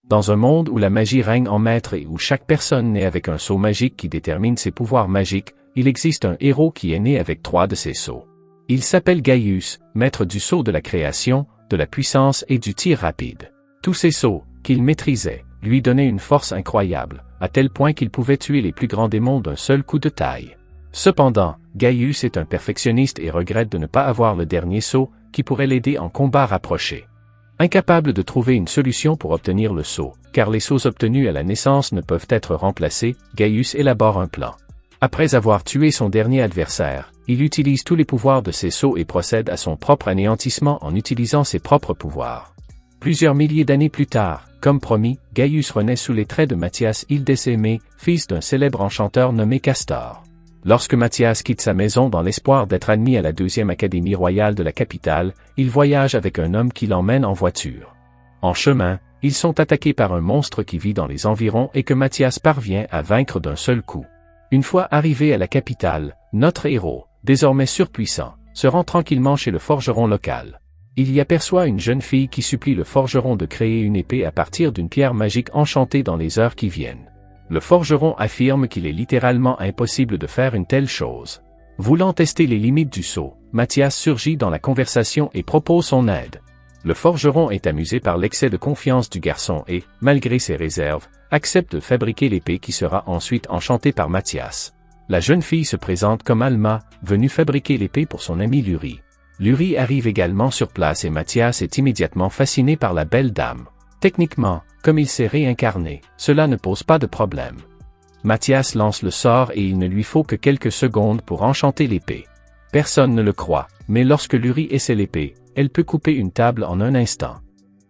Dans un monde où la magie règne en maître et où chaque personne naît avec un sceau magique qui détermine ses pouvoirs magiques, il existe un héros qui est né avec 3 de ces sceaux. Il s'appelle Gaius, maître du sceau de la création, de la puissance et du tir rapide. Tous ces sceaux, qu'il maîtrisait, lui donnaient une force incroyable, à tel point qu'il pouvait tuer les plus grands démons d'un seul coup de taille. Cependant, Gaius est un perfectionniste et regrette de ne pas avoir le dernier sceau, qui pourrait l'aider en combat rapproché. Incapable de trouver une solution pour obtenir le sceau, car les sceaux obtenus à la naissance ne peuvent être remplacés, Gaius élabore un plan. Après avoir tué son dernier adversaire, il utilise tous les pouvoirs de ses sceaux et procède à son propre anéantissement en utilisant ses propres pouvoirs. Plusieurs milliers d'années plus tard, comme promis, Gaius renaît sous les traits de Mathias Hildesheimé, fils d'un célèbre enchanteur nommé Castor. Lorsque Mathias quitte sa maison dans l'espoir d'être admis à la 2e Académie royale de la capitale, il voyage avec un homme qui l'emmène en voiture. En chemin, ils sont attaqués par un monstre qui vit dans les environs et que Mathias parvient à vaincre d'un seul coup. Une fois arrivé à la capitale, notre héros, désormais surpuissant, se rend tranquillement chez le forgeron local. Il y aperçoit une jeune fille qui supplie le forgeron de créer une épée à partir d'une pierre magique enchantée dans les heures qui viennent. Le forgeron affirme qu'il est littéralement impossible de faire une telle chose. Voulant tester les limites du sceau, Mathias surgit dans la conversation et propose son aide. Le forgeron est amusé par l'excès de confiance du garçon et, malgré ses réserves, accepte de fabriquer l'épée qui sera ensuite enchantée par Mathias. La jeune fille se présente comme Alma, venue fabriquer l'épée pour son ami Luri. Luri arrive également sur place et Mathias est immédiatement fasciné par la belle dame. Techniquement, comme il s'est réincarné, cela ne pose pas de problème. Mathias lance le sort et il ne lui faut que quelques secondes pour enchanter l'épée. Personne ne le croit, mais lorsque Luri essaie l'épée, elle peut couper une table en un instant.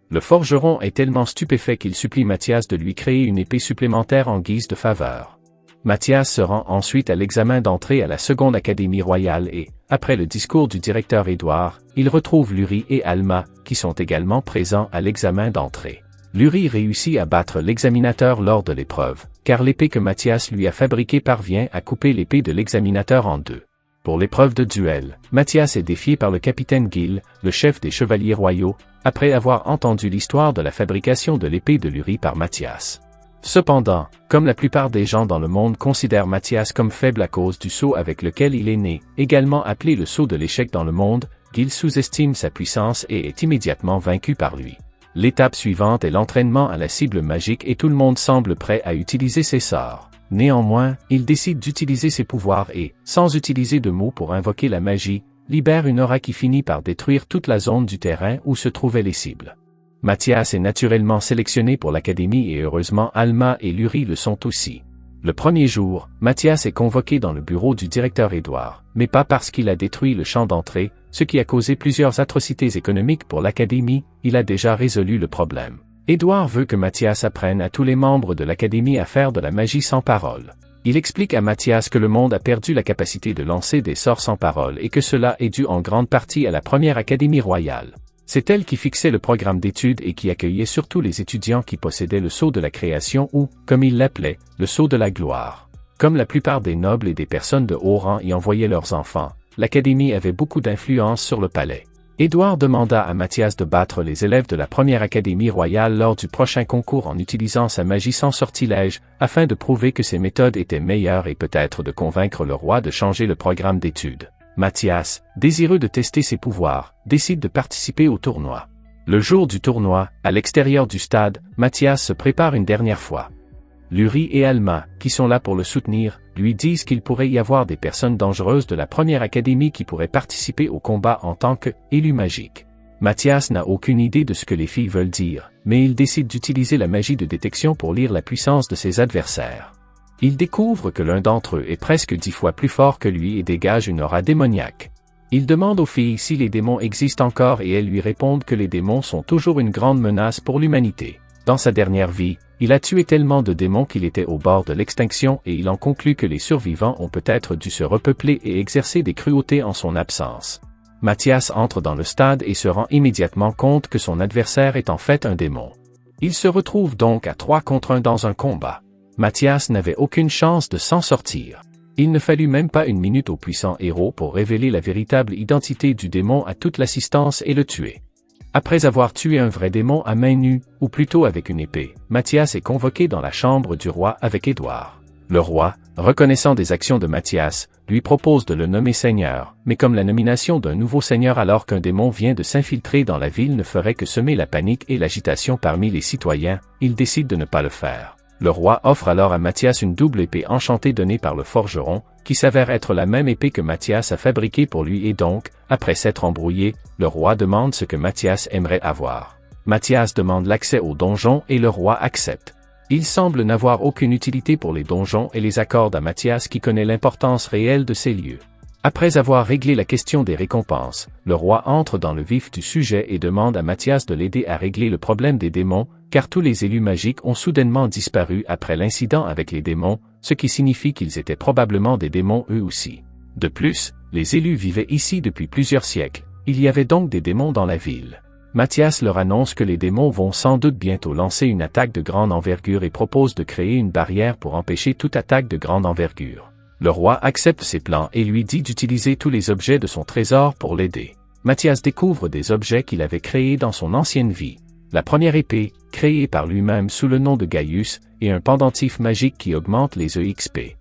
Le forgeron est tellement stupéfait qu'il supplie Mathias de lui créer une épée supplémentaire en guise de faveur. Mathias se rend ensuite à l'examen d'entrée à la 2e Académie royale et, après le discours du directeur Édouard, il retrouve Luri et Alma, qui sont également présents à l'examen d'entrée. Luri réussit à battre l'examinateur lors de l'épreuve, car l'épée que Mathias lui a fabriquée parvient à couper l'épée de l'examinateur en 2. Pour l'épreuve de duel, Mathias est défié par le capitaine Gil, le chef des chevaliers royaux, après avoir entendu l'histoire de la fabrication de l'épée de Luri par Mathias. Cependant, comme la plupart des gens dans le monde considèrent Mathias comme faible à cause du sceau avec lequel il est né, également appelé le sceau de l'échec dans le monde, Gil sous-estime sa puissance et est immédiatement vaincu par lui. L'étape suivante est l'entraînement à la cible magique et tout le monde semble prêt à utiliser ses sorts. Néanmoins, il décide d'utiliser ses pouvoirs et, sans utiliser de mots pour invoquer la magie, libère une aura qui finit par détruire toute la zone du terrain où se trouvaient les cibles. Mathias est naturellement sélectionné pour l'académie et heureusement Alma et Luri le sont aussi. Le premier jour, Mathias est convoqué dans le bureau du directeur Édouard, mais pas parce qu'il a détruit le champ d'entrée, ce qui a causé plusieurs atrocités économiques pour l'académie, il a déjà résolu le problème. Édouard veut que Mathias apprenne à tous les membres de l'académie à faire de la magie sans parole. Il explique à Mathias que le monde a perdu la capacité de lancer des sorts sans parole et que cela est dû en grande partie à la première académie royale. C'est elle qui fixait le programme d'études et qui accueillait surtout les étudiants qui possédaient le sceau de la création ou, comme il l'appelait, le sceau de la gloire. Comme la plupart des nobles et des personnes de haut rang y envoyaient leurs enfants, l'académie avait beaucoup d'influence sur le palais. Édouard demanda à Mathias de battre les élèves de la première académie royale lors du prochain concours en utilisant sa magie sans sortilège, afin de prouver que ses méthodes étaient meilleures et peut-être de convaincre le roi de changer le programme d'études. Mathias, désireux de tester ses pouvoirs, décide de participer au tournoi. Le jour du tournoi, à l'extérieur du stade, Mathias se prépare une dernière fois. Luri et Alma, qui sont là pour le soutenir, lui disent qu'il pourrait y avoir des personnes dangereuses de la première académie qui pourraient participer au combat en tant qu'élus magiques. Mathias n'a aucune idée de ce que les filles veulent dire, mais il décide d'utiliser la magie de détection pour lire la puissance de ses adversaires. Il découvre que l'un d'entre eux est presque 10 fois plus fort que lui et dégage une aura démoniaque. Il demande aux filles si les démons existent encore et elles lui répondent que les démons sont toujours une grande menace pour l'humanité. Dans sa dernière vie, il a tué tellement de démons qu'il était au bord de l'extinction et il en conclut que les survivants ont peut-être dû se repeupler et exercer des cruautés en son absence. Mathias entre dans le stade et se rend immédiatement compte que son adversaire est en fait un démon. Il se retrouve donc à 3 contre 1 dans un combat. Mathias n'avait aucune chance de s'en sortir. Il ne fallut même pas une minute au puissant héros pour révéler la véritable identité du démon à toute l'assistance et le tuer. Après avoir tué un vrai démon à main nue, ou plutôt avec une épée, Mathias est convoqué dans la chambre du roi avec Édouard. Le roi, reconnaissant des actions de Mathias, lui propose de le nommer seigneur, mais comme la nomination d'un nouveau seigneur alors qu'un démon vient de s'infiltrer dans la ville ne ferait que semer la panique et l'agitation parmi les citoyens, il décide de ne pas le faire. Le roi offre alors à Mathias une double épée enchantée donnée par le forgeron, qui s'avère être la même épée que Mathias a fabriquée pour lui et donc, après s'être embrouillé, le roi demande ce que Mathias aimerait avoir. Mathias demande l'accès au donjon et le roi accepte. Il semble n'avoir aucune utilité pour les donjons et les accorde à Mathias qui connaît l'importance réelle de ces lieux. Après avoir réglé la question des récompenses, le roi entre dans le vif du sujet et demande à Mathias de l'aider à régler le problème des démons, car tous les élus magiques ont soudainement disparu après l'incident avec les démons, ce qui signifie qu'ils étaient probablement des démons eux aussi. De plus, les élus vivaient ici depuis plusieurs siècles, il y avait donc des démons dans la ville. Mathias leur annonce que les démons vont sans doute bientôt lancer une attaque de grande envergure et propose de créer une barrière pour empêcher toute attaque de grande envergure. Le roi accepte ses plans et lui dit d'utiliser tous les objets de son trésor pour l'aider. Mathias découvre des objets qu'il avait créés dans son ancienne vie. La première épée, créée par lui-même sous le nom de Gaius, et un pendentif magique qui augmente les EXP.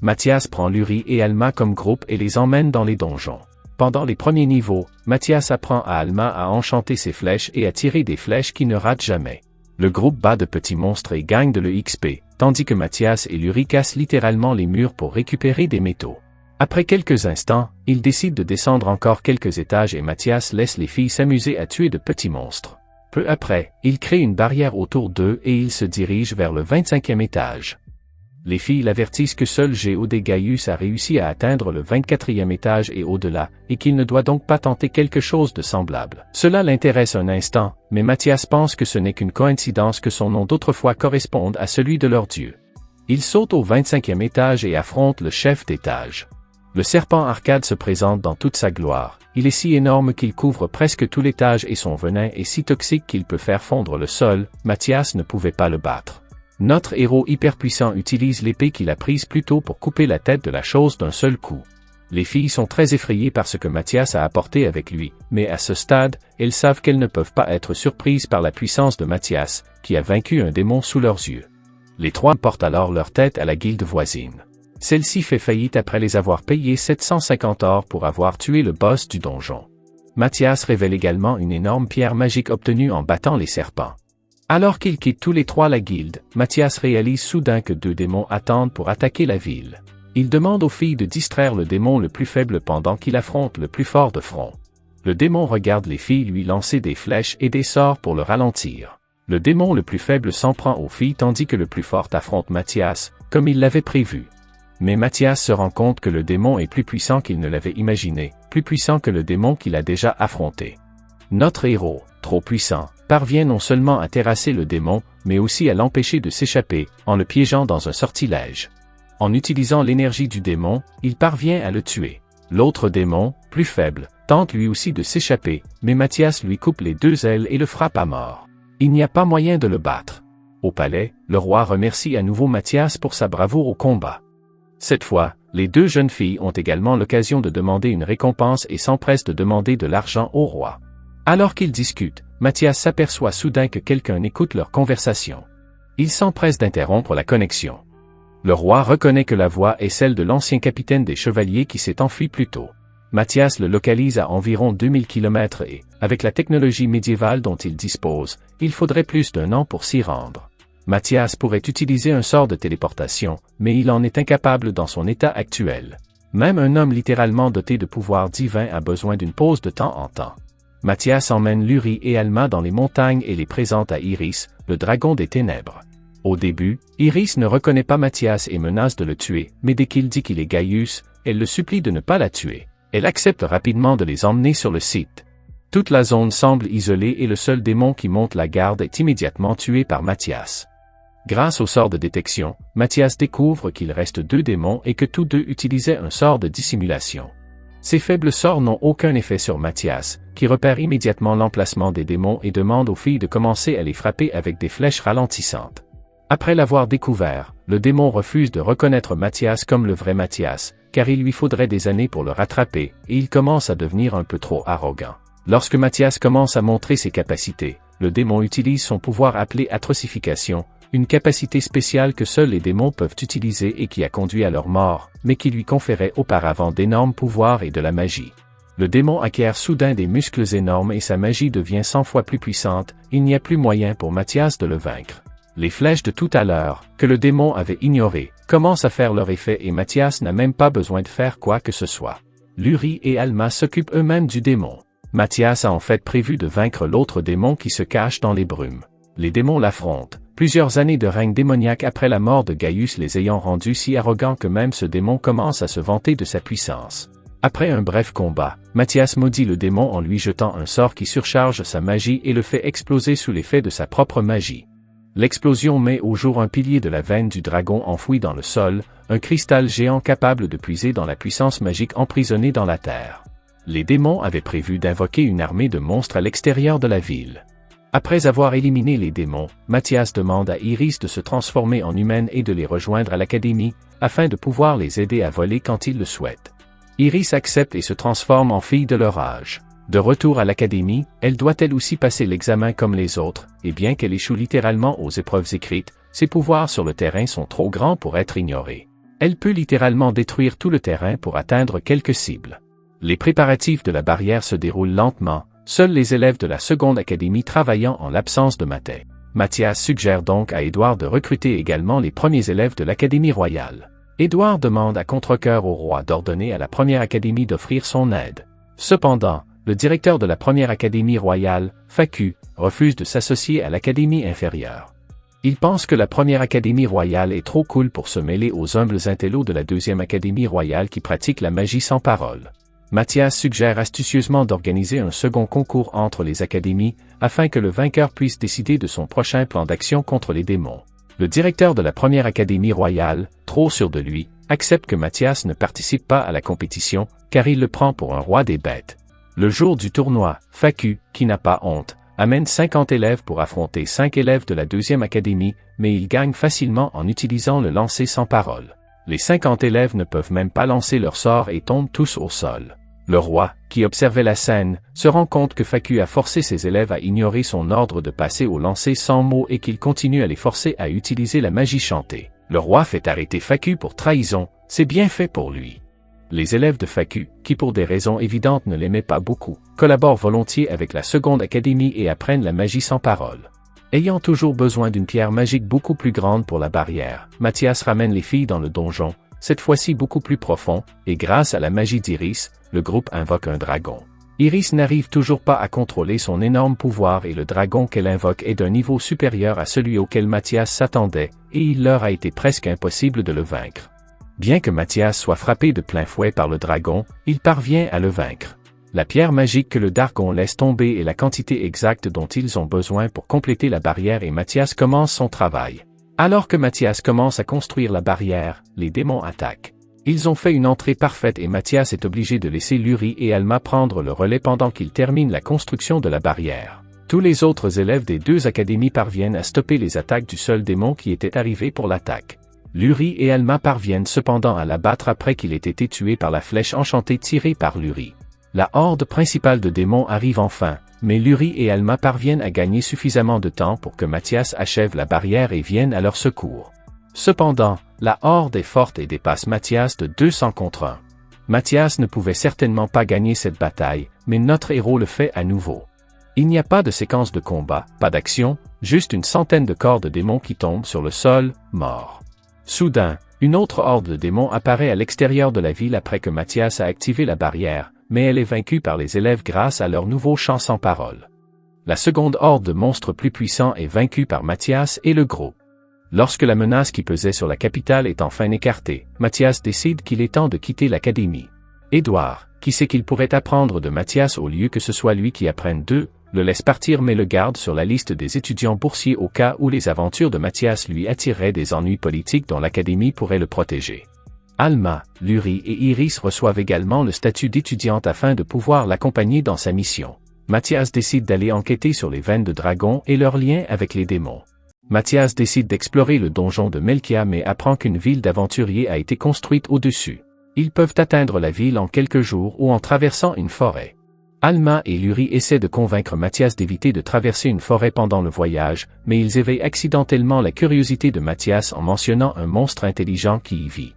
Mathias prend Luri et Alma comme groupe et les emmène dans les donjons. Pendant les premiers niveaux, Mathias apprend à Alma à enchanter ses flèches et à tirer des flèches qui ne ratent jamais. Le groupe bat de petits monstres et gagne de l'EXP, tandis que Mathias et Luri cassent littéralement les murs pour récupérer des métaux. Après quelques instants, ils décident de descendre encore quelques étages et Mathias laisse les filles s'amuser à tuer de petits monstres. Peu après, il crée une barrière autour d'eux et ils se dirigent vers le 25e étage. Les filles l'avertissent que seul Géode Gaius a réussi à atteindre le 24e étage et au-delà, et qu'il ne doit donc pas tenter quelque chose de semblable. Cela l'intéresse un instant, mais Mathias pense que ce n'est qu'une coïncidence que son nom d'autrefois corresponde à celui de leur dieu. Il saute au 25e étage et affronte le chef d'étage. Le serpent Arcade se présente dans toute sa gloire. Il est si énorme qu'il couvre presque tout l'étage et son venin est si toxique qu'il peut faire fondre le sol. Mathias ne pouvait pas le battre. Notre héros hyperpuissant utilise l'épée qu'il a prise plus tôt pour couper la tête de la chose d'un seul coup. Les filles sont très effrayées par ce que Mathias a apporté avec lui, mais à ce stade, elles savent qu'elles ne peuvent pas être surprises par la puissance de Mathias, qui a vaincu un démon sous leurs yeux. Les trois portent alors leur tête à la guilde voisine. Celle-ci fait faillite après les avoir payés 750 or pour avoir tué le boss du donjon. Mathias révèle également une énorme pierre magique obtenue en battant les serpents. Alors qu'ils quittent tous les trois la guilde, Mathias réalise soudain que deux démons attendent pour attaquer la ville. Il demande aux filles de distraire le démon le plus faible pendant qu'il affronte le plus fort de front. Le démon regarde les filles lui lancer des flèches et des sorts pour le ralentir. Le démon le plus faible s'en prend aux filles tandis que le plus fort affronte Mathias, comme il l'avait prévu. Mais Mathias se rend compte que le démon est plus puissant qu'il ne l'avait imaginé, plus puissant que le démon qu'il a déjà affronté. Notre héros, trop puissant, parvient non seulement à terrasser le démon, mais aussi à l'empêcher de s'échapper, en le piégeant dans un sortilège. En utilisant l'énergie du démon, il parvient à le tuer. L'autre démon, plus faible, tente lui aussi de s'échapper, mais Mathias lui coupe les deux ailes et le frappe à mort. Il n'y a pas moyen de le battre. Au palais, le roi remercie à nouveau Mathias pour sa bravoure au combat. Cette fois, les deux jeunes filles ont également l'occasion de demander une récompense et s'empressent de demander de l'argent au roi. Alors qu'ils discutent, Mathias s'aperçoit soudain que quelqu'un écoute leur conversation. Il s'empresse d'interrompre la connexion. Le roi reconnaît que la voix est celle de l'ancien capitaine des chevaliers qui s'est enfui plus tôt. Mathias le localise à environ 2000 km et, avec la technologie médiévale dont il dispose, il faudrait plus d'1 an pour s'y rendre. Mathias pourrait utiliser un sort de téléportation, mais il en est incapable dans son état actuel. Même un homme littéralement doté de pouvoirs divins a besoin d'une pause de temps en temps. Mathias emmène Luri et Alma dans les montagnes et les présente à Iris, le dragon des ténèbres. Au début, Iris ne reconnaît pas Mathias et menace de le tuer, mais dès qu'il dit qu'il est Gaius, elle le supplie de ne pas la tuer. Elle accepte rapidement de les emmener sur le site. Toute la zone semble isolée et le seul démon qui monte la garde est immédiatement tué par Mathias. Grâce au sort de détection, Mathias découvre qu'il reste deux démons et que tous deux utilisaient un sort de dissimulation. Ces faibles sorts n'ont aucun effet sur Mathias, qui repère immédiatement l'emplacement des démons et demande aux filles de commencer à les frapper avec des flèches ralentissantes. Après l'avoir découvert, le démon refuse de reconnaître Mathias comme le vrai Mathias, car il lui faudrait des années pour le rattraper, et il commence à devenir un peu trop arrogant. Lorsque Mathias commence à montrer ses capacités, le démon utilise son pouvoir appelé atrocification, une capacité spéciale que seuls les démons peuvent utiliser et qui a conduit à leur mort, mais qui lui conférait auparavant d'énormes pouvoirs et de la magie. Le démon acquiert soudain des muscles énormes et sa magie devient 100 fois plus puissante, il n'y a plus moyen pour Mathias de le vaincre. Les flèches de tout à l'heure, que le démon avait ignorées, commencent à faire leur effet et Mathias n'a même pas besoin de faire quoi que ce soit. Luri et Alma s'occupent eux-mêmes du démon. Mathias a en fait prévu de vaincre l'autre démon qui se cache dans les brumes. Les démons l'affrontent, plusieurs années de règne démoniaque après la mort de Gaius les ayant rendus si arrogants que même ce démon commence à se vanter de sa puissance. Après un bref combat, Mathias maudit le démon en lui jetant un sort qui surcharge sa magie et le fait exploser sous l'effet de sa propre magie. L'explosion met au jour un pilier de la veine du dragon enfoui dans le sol, un cristal géant capable de puiser dans la puissance magique emprisonnée dans la terre. Les démons avaient prévu d'invoquer une armée de monstres à l'extérieur de la ville. Après avoir éliminé les démons, Mathias demande à Iris de se transformer en humaine et de les rejoindre à l'académie, afin de pouvoir les aider à voler quand ils le souhaitent. Iris accepte et se transforme en fille de leur âge. De retour à l'académie, elle doit elle aussi passer l'examen comme les autres, et bien qu'elle échoue littéralement aux épreuves écrites, ses pouvoirs sur le terrain sont trop grands pour être ignorés. Elle peut littéralement détruire tout le terrain pour atteindre quelques cibles. Les préparatifs de la barrière se déroulent lentement, seuls les élèves de la seconde académie travaillant en l'absence de Mathé. Mathias suggère donc à Édouard de recruter également les premiers élèves de l'académie royale. Édouard demande à contre-cœur au roi d'ordonner à la première académie d'offrir son aide. Cependant, le directeur de la première académie royale, Facu, refuse de s'associer à l'académie inférieure. Il pense que la première académie royale est trop cool pour se mêler aux humbles intellos de la deuxième académie royale qui pratiquent la magie sans parole. Mathias suggère astucieusement d'organiser un second concours entre les académies, afin que le vainqueur puisse décider de son prochain plan d'action contre les démons. Le directeur de la première académie royale, trop sûr de lui, accepte que Mathias ne participe pas à la compétition, car il le prend pour un roi des bêtes. Le jour du tournoi, Facu, qui n'a pas honte, amène 50 élèves pour affronter 5 élèves de la deuxième académie, mais il gagne facilement en utilisant le lancer sans parole. Les 50 élèves ne peuvent même pas lancer leur sort et tombent tous au sol. Le roi, qui observait la scène, se rend compte que Facu a forcé ses élèves à ignorer son ordre de passer au lancer sans mots et qu'il continue à les forcer à utiliser la magie chantée. Le roi fait arrêter Facu pour trahison, c'est bien fait pour lui. Les élèves de Facu, qui pour des raisons évidentes ne l'aimaient pas beaucoup, collaborent volontiers avec la seconde académie et apprennent la magie sans parole. Ayant toujours besoin d'une pierre magique beaucoup plus grande pour la barrière, Mathias ramène les filles dans le donjon, cette fois-ci beaucoup plus profond, et grâce à la magie d'Iris, le groupe invoque un dragon. Iris n'arrive toujours pas à contrôler son énorme pouvoir et le dragon qu'elle invoque est d'un niveau supérieur à celui auquel Mathias s'attendait, et il leur a été presque impossible de le vaincre. Bien que Mathias soit frappé de plein fouet par le dragon, il parvient à le vaincre. La pierre magique que le dragon laisse tomber est la quantité exacte dont ils ont besoin pour compléter la barrière et Mathias commence son travail. Alors que Mathias commence à construire la barrière, les démons attaquent. Ils ont fait une entrée parfaite et Mathias est obligé de laisser Luri et Alma prendre le relais pendant qu'ils terminent la construction de la barrière. Tous les autres élèves des deux académies parviennent à stopper les attaques du seul démon qui était arrivé pour l'attaque. Luri et Alma parviennent cependant à l'abattre après qu'il ait été tué par la flèche enchantée tirée par Luri. La horde principale de démons arrive enfin, mais Luri et Alma parviennent à gagner suffisamment de temps pour que Mathias achève la barrière et vienne à leur secours. Cependant, la horde est forte et dépasse Mathias de 200 contre 1. Mathias ne pouvait certainement pas gagner cette bataille, mais notre héros le fait à nouveau. Il n'y a pas de séquence de combat, pas d'action, juste une centaine de corps de démons qui tombent sur le sol, morts. Soudain, une autre horde de démons apparaît à l'extérieur de la ville après que Mathias a activé la barrière, mais elle est vaincue par les élèves grâce à leur nouveau chant sans parole. La seconde horde de monstres plus puissants est vaincue par Mathias et le groupe. Lorsque la menace qui pesait sur la capitale est enfin écartée, Mathias décide qu'il est temps de quitter l'académie. Édouard, qui sait qu'il pourrait apprendre de Mathias au lieu que ce soit lui qui apprenne d'eux, le laisse partir mais le garde sur la liste des étudiants boursiers au cas où les aventures de Mathias lui attireraient des ennuis politiques dont l'académie pourrait le protéger. Alma, Luri et Iris reçoivent également le statut d'étudiante afin de pouvoir l'accompagner dans sa mission. Mathias décide d'aller enquêter sur les veines de dragon et leurs liens avec les démons. Mathias décide d'explorer le donjon de Melkia mais apprend qu'une ville d'aventuriers a été construite au-dessus. Ils peuvent atteindre la ville en quelques jours ou en traversant une forêt. Alma et Luri essaient de convaincre Mathias d'éviter de traverser une forêt pendant le voyage, mais ils éveillent accidentellement la curiosité de Mathias en mentionnant un monstre intelligent qui y vit.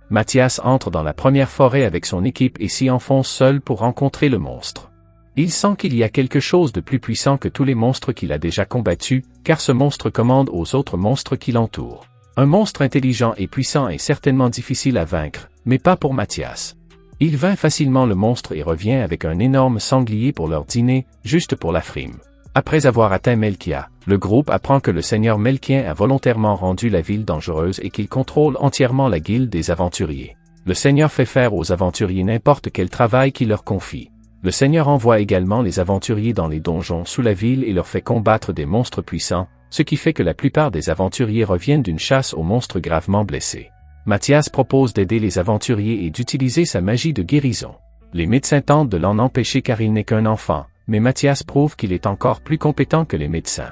Mathias entre dans la première forêt avec son équipe et s'y enfonce seul pour rencontrer le monstre. Il sent qu'il y a quelque chose de plus puissant que tous les monstres qu'il a déjà combattus, car ce monstre commande aux autres monstres qui l'entourent. Un monstre intelligent et puissant est certainement difficile à vaincre, mais pas pour Mathias. Il vainc facilement le monstre et revient avec un énorme sanglier pour leur dîner, juste pour la frime. Après avoir atteint Melkia, le groupe apprend que le seigneur Melkien a volontairement rendu la ville dangereuse et qu'il contrôle entièrement la guilde des aventuriers. Le seigneur fait faire aux aventuriers n'importe quel travail qu'il leur confie. Le seigneur envoie également les aventuriers dans les donjons sous la ville et leur fait combattre des monstres puissants, ce qui fait que la plupart des aventuriers reviennent d'une chasse aux monstres gravement blessés. Mathias propose d'aider les aventuriers et d'utiliser sa magie de guérison. Les médecins tentent de l'en empêcher car il n'est qu'un enfant, mais Mathias prouve qu'il est encore plus compétent que les médecins.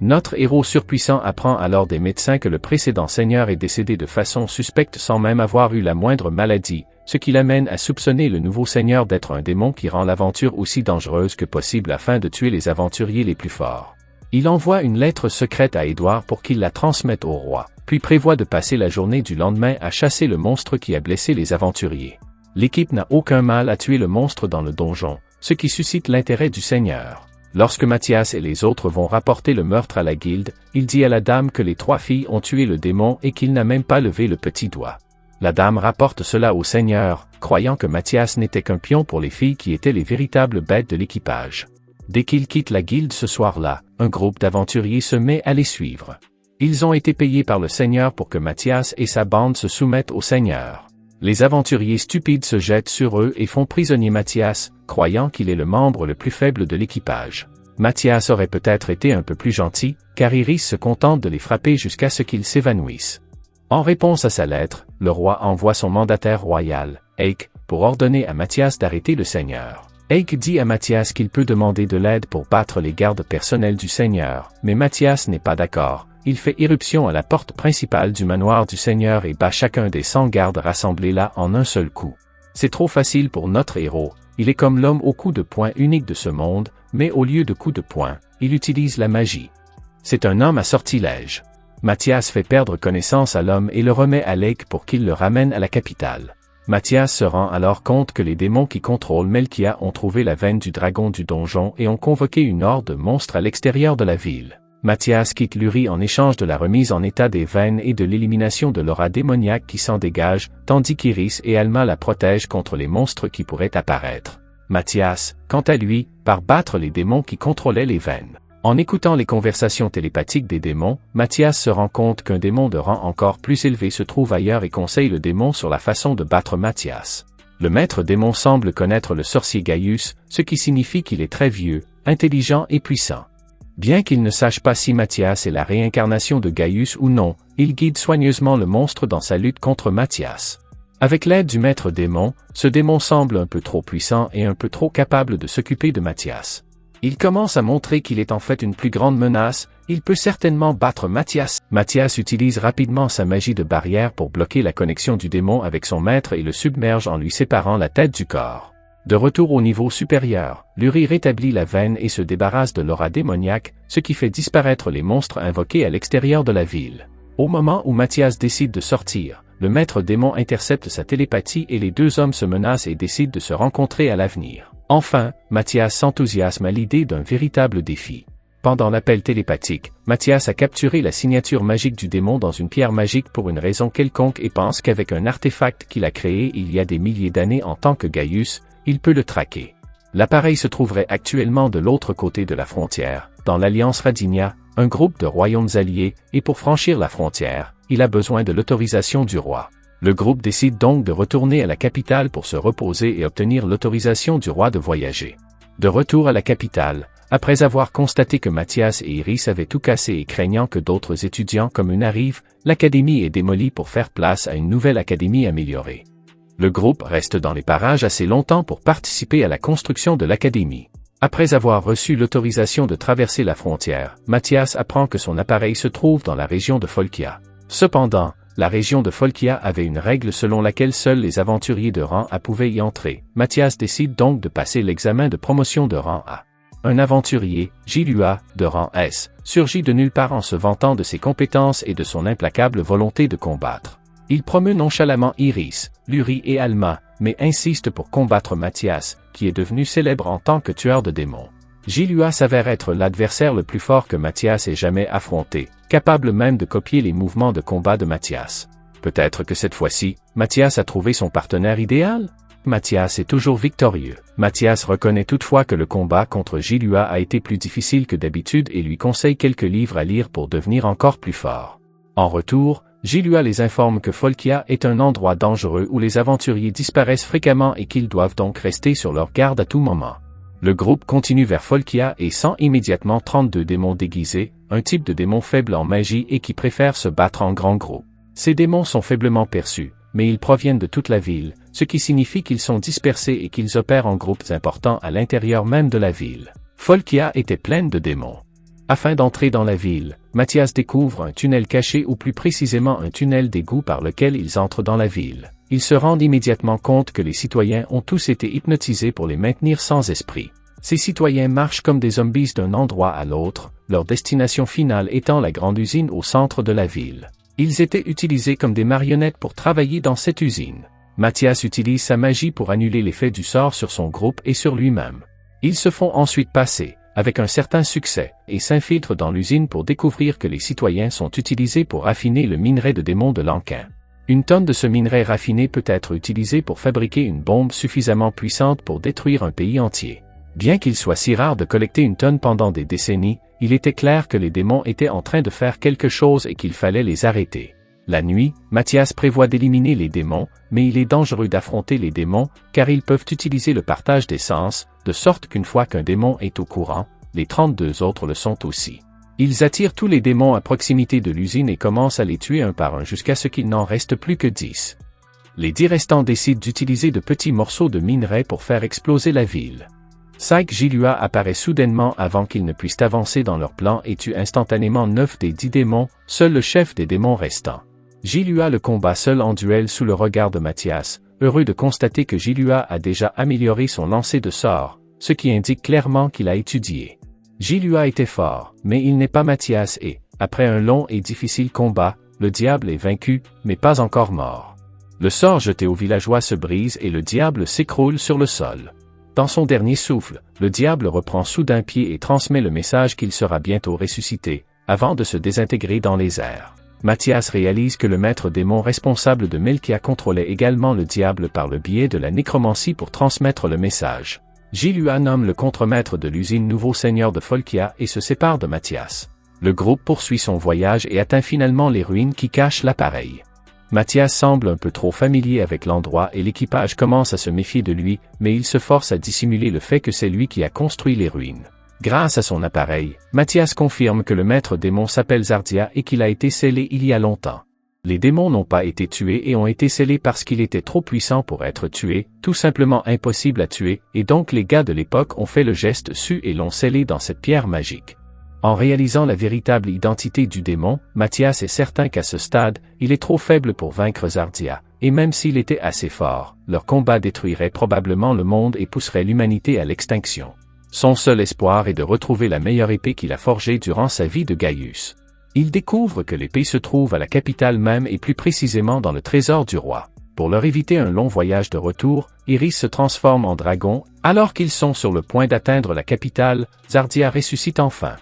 Notre héros surpuissant apprend alors des médecins que le précédent seigneur est décédé de façon suspecte sans même avoir eu la moindre maladie, ce qui l'amène à soupçonner le nouveau seigneur d'être un démon qui rend l'aventure aussi dangereuse que possible afin de tuer les aventuriers les plus forts. Il envoie une lettre secrète à Édouard pour qu'il la transmette au roi, puis prévoit de passer la journée du lendemain à chasser le monstre qui a blessé les aventuriers. L'équipe n'a aucun mal à tuer le monstre dans le donjon, ce qui suscite l'intérêt du seigneur. Lorsque Mathias et les autres vont rapporter le meurtre à la guilde, il dit à la dame que les 3 filles ont tué le démon et qu'il n'a même pas levé le petit doigt. La dame rapporte cela au seigneur, croyant que Mathias n'était qu'un pion pour les filles qui étaient les véritables bêtes de l'équipage. Dès qu'ils quittent la guilde ce soir-là, un groupe d'aventuriers se met à les suivre. Ils ont été payés par le seigneur pour que Mathias et sa bande se soumettent au seigneur. Les aventuriers stupides se jettent sur eux et font prisonnier Mathias, croyant qu'il est le membre le plus faible de l'équipage. Mathias aurait peut-être été un peu plus gentil, car Iris se contente de les frapper jusqu'à ce qu'ils s'évanouissent. En réponse à sa lettre, le roi envoie son mandataire royal, Eik, pour ordonner à Mathias d'arrêter le seigneur. Eik dit à Mathias qu'il peut demander de l'aide pour battre les gardes personnels du seigneur, mais Mathias n'est pas d'accord. Il fait irruption à la porte principale du manoir du seigneur et bat chacun des 100 gardes rassemblés là en un seul coup. C'est trop facile pour notre héros, il est comme l'homme au coup de poing unique de ce monde, mais au lieu de coup de poing, il utilise la magie. C'est un homme à sortilège. Mathias fait perdre connaissance à l'homme et le remet à Lake pour qu'il le ramène à la capitale. Mathias se rend alors compte que les démons qui contrôlent Melkia ont trouvé la veine du dragon du donjon et ont convoqué une horde de monstres à l'extérieur de la ville. Mathias quitte Luri en échange de la remise en état des veines et de l'élimination de l'aura démoniaque qui s'en dégage, tandis qu'Iris et Alma la protègent contre les monstres qui pourraient apparaître. Mathias, quant à lui, part battre les démons qui contrôlaient les veines. En écoutant les conversations télépathiques des démons, Mathias se rend compte qu'un démon de rang encore plus élevé se trouve ailleurs et conseille le démon sur la façon de battre Mathias. Le maître démon semble connaître le sorcier Gaius, ce qui signifie qu'il est très vieux, intelligent et puissant. Bien qu'il ne sache pas si Mathias est la réincarnation de Gaius ou non, il guide soigneusement le monstre dans sa lutte contre Mathias. Avec l'aide du maître démon, ce démon semble un peu trop puissant et un peu trop capable de s'occuper de Mathias. Il commence à montrer qu'il est en fait une plus grande menace, il peut certainement battre Mathias. Mathias utilise rapidement sa magie de barrière pour bloquer la connexion du démon avec son maître et le submerge en lui séparant la tête du corps. De retour au niveau supérieur, Luri rétablit la veine et se débarrasse de l'aura démoniaque, ce qui fait disparaître les monstres invoqués à l'extérieur de la ville. Au moment où Mathias décide de sortir, le maître démon intercepte sa télépathie et les 2 hommes se menacent et décident de se rencontrer à l'avenir. Enfin, Mathias s'enthousiasme à l'idée d'un véritable défi. Pendant l'appel télépathique, Mathias a capturé la signature magique du démon dans une pierre magique pour une raison quelconque et pense qu'avec un artefact qu'il a créé il y a des milliers d'années en tant que Gaius, il peut le traquer. L'appareil se trouverait actuellement de l'autre côté de la frontière, dans l'Alliance Radinia, un groupe de royaumes alliés, et pour franchir la frontière, il a besoin de l'autorisation du roi. Le groupe décide donc de retourner à la capitale pour se reposer et obtenir l'autorisation du roi de voyager. De retour à la capitale, après avoir constaté que Mathias et Iris avaient tout cassé et craignant que d'autres étudiants comme eux n'arrivent, l'académie est démolie pour faire place à une nouvelle académie améliorée. Le groupe reste dans les parages assez longtemps pour participer à la construction de l'académie. Après avoir reçu l'autorisation de traverser la frontière, Mathias apprend que son appareil se trouve dans la région de Folkia. Cependant, La région de Folkia avait une règle selon laquelle seuls les aventuriers de rang A pouvaient y entrer. Mathias décide donc de passer l'examen de promotion de rang A. Un aventurier, Gilua, de rang S, surgit de nulle part en se vantant de ses compétences et de son implacable volonté de combattre. Il promeut nonchalamment Iris, Luri et Alma, mais insiste pour combattre Mathias, qui est devenu célèbre en tant que tueur de démons. Gilua s'avère être l'adversaire le plus fort que Mathias ait jamais affronté, capable même de copier les mouvements de combat de Mathias. Peut-être que cette fois-ci, Mathias a trouvé son partenaire idéal? Mathias est toujours victorieux. Mathias reconnaît toutefois que le combat contre Gilua a été plus difficile que d'habitude et lui conseille quelques livres à lire pour devenir encore plus fort. En retour, Gilua les informe que Folkia est un endroit dangereux où les aventuriers disparaissent fréquemment et qu'ils doivent donc rester sur leur garde à tout moment. Le groupe continue vers Folkia et sent immédiatement 32 démons déguisés, un type de démon faible en magie et qui préfère se battre en grand groupe. Ces démons sont faiblement perçus, mais ils proviennent de toute la ville, ce qui signifie qu'ils sont dispersés et qu'ils opèrent en groupes importants à l'intérieur même de la ville. Folkia était pleine de démons. Afin d'entrer dans la ville, Mathias découvre un tunnel caché ou plus précisément un tunnel d'égout par lequel ils entrent dans la ville. Ils se rendent immédiatement compte que les citoyens ont tous été hypnotisés pour les maintenir sans esprit. Ces citoyens marchent comme des zombies d'un endroit à l'autre, leur destination finale étant la grande usine au centre de la ville. Ils étaient utilisés comme des marionnettes pour travailler dans cette usine. Mathias utilise sa magie pour annuler l'effet du sort sur son groupe et sur lui-même. Ils se font ensuite passer, avec un certain succès, et s'infiltrent dans l'usine pour découvrir que les citoyens sont utilisés pour raffiner le minerai de démon de Lanquin. Une tonne de ce minerai raffiné peut être utilisée pour fabriquer une bombe suffisamment puissante pour détruire un pays entier. Bien qu'il soit si rare de collecter une tonne pendant des décennies, il était clair que les démons étaient en train de faire quelque chose et qu'il fallait les arrêter. La nuit, Mathias prévoit d'éliminer les démons, mais il est dangereux d'affronter les démons, car ils peuvent utiliser le partage des sens, de sorte qu'une fois qu'un démon est au courant, les 32 autres le sont aussi. Ils attirent tous les démons à proximité de l'usine et commencent à les tuer un par un jusqu'à ce qu'il n'en reste plus que 10. Les 10 restants décident d'utiliser de petits morceaux de minerai pour faire exploser la ville. Syke Gilua apparaît soudainement avant qu'ils ne puissent avancer dans leur plan et tue instantanément 9 des 10 démons, seul le chef des démons restants. Gilua le combat seul en duel sous le regard de Mathias, heureux de constater que Gilua a déjà amélioré son lancer de sorts, ce qui indique clairement qu'il a étudié. Gilua était fort, mais il n'est pas Mathias et, après un long et difficile combat, le diable est vaincu, mais pas encore mort. Le sort jeté aux villageois se brise et le diable s'écroule sur le sol. Dans son dernier souffle, le diable reprend soudain pied et transmet le message qu'il sera bientôt ressuscité, avant de se désintégrer dans les airs. Mathias réalise que le maître démon responsable de Melkia contrôlait également le diable par le biais de la nécromancie pour transmettre le message. Gilua nomme le contremaître de l'usine nouveau seigneur de Folkia et se sépare de Mathias. Le groupe poursuit son voyage et atteint finalement les ruines qui cachent l'appareil. Mathias semble un peu trop familier avec l'endroit et l'équipage commence à se méfier de lui, mais il se force à dissimuler le fait que c'est lui qui a construit les ruines. Grâce à son appareil, Mathias confirme que le maître démon s'appelle Zardia et qu'il a été scellé il y a longtemps. Les démons n'ont pas été tués et ont été scellés parce qu'il était trop puissant pour être tué, tout simplement impossible à tuer, et donc les gars de l'époque ont fait le geste su et l'ont scellé dans cette pierre magique. En réalisant la véritable identité du démon, Mathias est certain qu'à ce stade, il est trop faible pour vaincre Zardia, et même s'il était assez fort, leur combat détruirait probablement le monde et pousserait l'humanité à l'extinction. Son seul espoir est de retrouver la meilleure épée qu'il a forgée durant sa vie de Gaius. Il découvre que l'épée se trouve à la capitale même et plus précisément dans le trésor du roi. Pour leur éviter un long voyage de retour, Iris se transforme en dragon. Alors qu'ils sont sur le point d'atteindre la capitale, Zardia ressuscite enfin.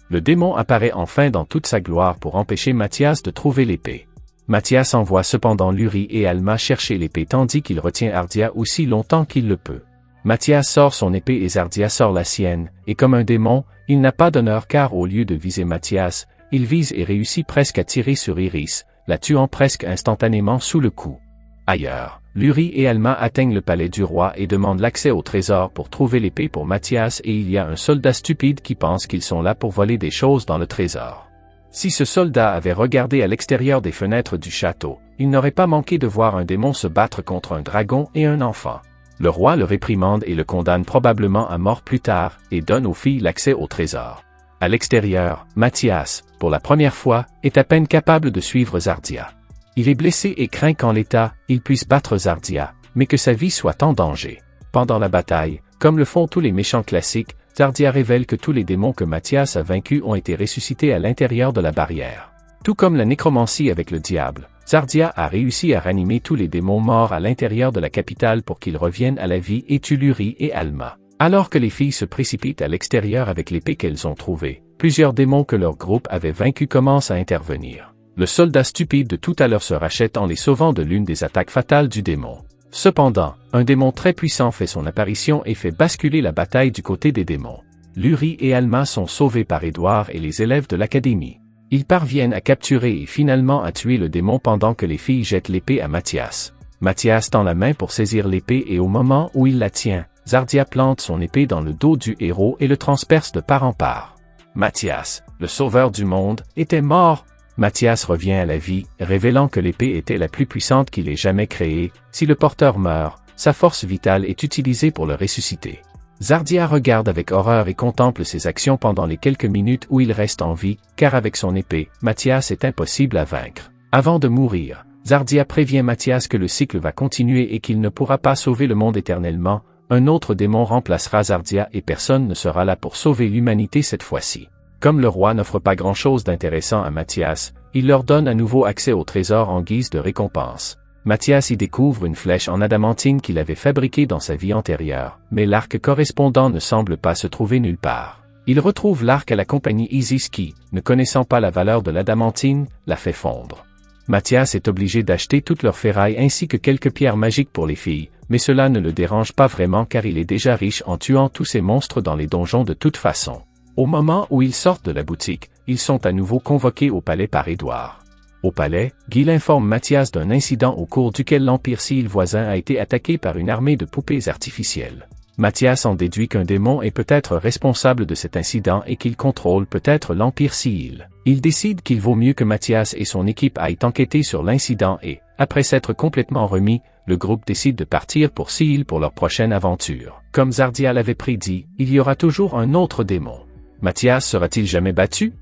Le démon apparaît enfin dans toute sa gloire pour empêcher Mathias de trouver l'épée. Mathias envoie cependant Luri et Alma chercher l'épée tandis qu'il retient Ardia aussi longtemps qu'il le peut. Mathias sort son épée et Zardia sort la sienne, et comme un démon, il n'a pas d'honneur car au lieu de viser Mathias, il vise et réussit presque à tirer sur Iris, la tuant presque instantanément sous le coup. Ailleurs, Luri et Alma atteignent le palais du roi et demandent l'accès au trésor pour trouver l'épée pour Mathias et il y a un soldat stupide qui pense qu'ils sont là pour voler des choses dans le trésor. Si ce soldat avait regardé à l'extérieur des fenêtres du château, il n'aurait pas manqué de voir un démon se battre contre un dragon et un enfant. Le roi le réprimande et le condamne probablement à mort plus tard, et donne aux filles l'accès au trésor. À l'extérieur, Mathias, pour la première fois, est à peine capable de suivre Zardia. Il est blessé et craint qu'en l'état, il puisse battre Zardia, mais que sa vie soit en danger. Pendant la bataille, comme le font tous les méchants classiques, Zardia révèle que tous les démons que Mathias a vaincus ont été ressuscités à l'intérieur de la barrière. Tout comme la nécromancie avec le diable, Zardia a réussi à ranimer tous les démons morts à l'intérieur de la capitale pour qu'ils reviennent à la vie et tuent Luri et Alma. Alors que les filles se précipitent à l'extérieur avec l'épée qu'elles ont trouvée, plusieurs démons que leur groupe avait vaincus commencent à intervenir. Le soldat stupide de tout à l'heure se rachète en les sauvant de l'une des attaques fatales du démon. Cependant, un démon très puissant fait son apparition et fait basculer la bataille du côté des démons. Luri et Alma sont sauvés par Édouard et les élèves de l'académie. Ils parviennent à capturer et finalement à tuer le démon pendant que les filles jettent l'épée à Mathias. Mathias tend la main pour saisir l'épée et au moment où il la tient, Zardia plante son épée dans le dos du héros et le transperce de part en part. Mathias, le sauveur du monde, était mort. Mathias revient à la vie, révélant que l'épée était la plus puissante qu'il ait jamais créée. Si le porteur meurt, sa force vitale est utilisée pour le ressusciter. Zardia regarde avec horreur et contemple ses actions pendant les quelques minutes où il reste en vie, car avec son épée, Mathias est impossible à vaincre. Avant de mourir, Zardia prévient Mathias que le cycle va continuer et qu'il ne pourra pas sauver le monde éternellement. Un autre démon remplacera Zardia et personne ne sera là pour sauver l'humanité cette fois-ci. Comme le roi n'offre pas grand-chose d'intéressant à Mathias, il leur donne à nouveau accès au trésor en guise de récompense. Mathias y découvre une flèche en adamantine qu'il avait fabriquée dans sa vie antérieure, mais l'arc correspondant ne semble pas se trouver nulle part. Il retrouve l'arc à la compagnie Isis qui, ne connaissant pas la valeur de l'adamantine, la fait fondre. Mathias est obligé d'acheter toutes leurs ferrailles ainsi que quelques pierres magiques pour les filles, mais cela ne le dérange pas vraiment car il est déjà riche en tuant tous ces monstres dans les donjons de toute façon. Au moment où ils sortent de la boutique, ils sont à nouveau convoqués au palais par Édouard. Au palais, Gil informe Mathias d'un incident au cours duquel l'Empire Siil voisin a été attaqué par une armée de poupées artificielles. Mathias en déduit qu'un démon est peut-être responsable de cet incident et qu'il contrôle peut-être l'Empire Siil. Il décide qu'il vaut mieux que Mathias et son équipe aillent enquêter sur l'incident et, après s'être complètement remis, le groupe décide de partir pour Siil pour leur prochaine aventure. Comme Zardia l'avait prédit, il y aura toujours un autre démon. Mathias sera-t-il jamais battu?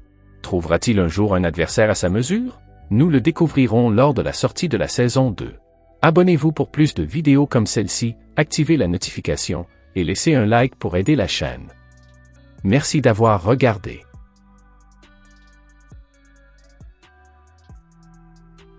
Trouvera-t-il un jour un adversaire à sa mesure? Nous le découvrirons lors de la sortie de la saison 2. Abonnez-vous pour plus de vidéos comme celle-ci, activez la notification, et laissez un like pour aider la chaîne. Merci d'avoir regardé.